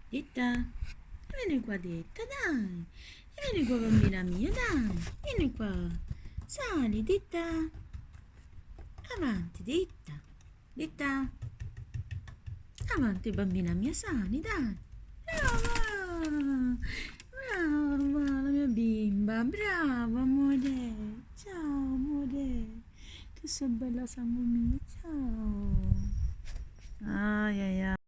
Detta, vieni qua, Detta, dai. Vieni qua, bambina mia, dai. Vieni qua. Sali, Detta. Avanti, Detta. Detta. Avanti, bambina mia, sali, dai. Brava. Brava, la mia bimba. Brava, amore. Ciao, amore. Che sei bella, sangue mio. Ciao. Ai, ai, ai.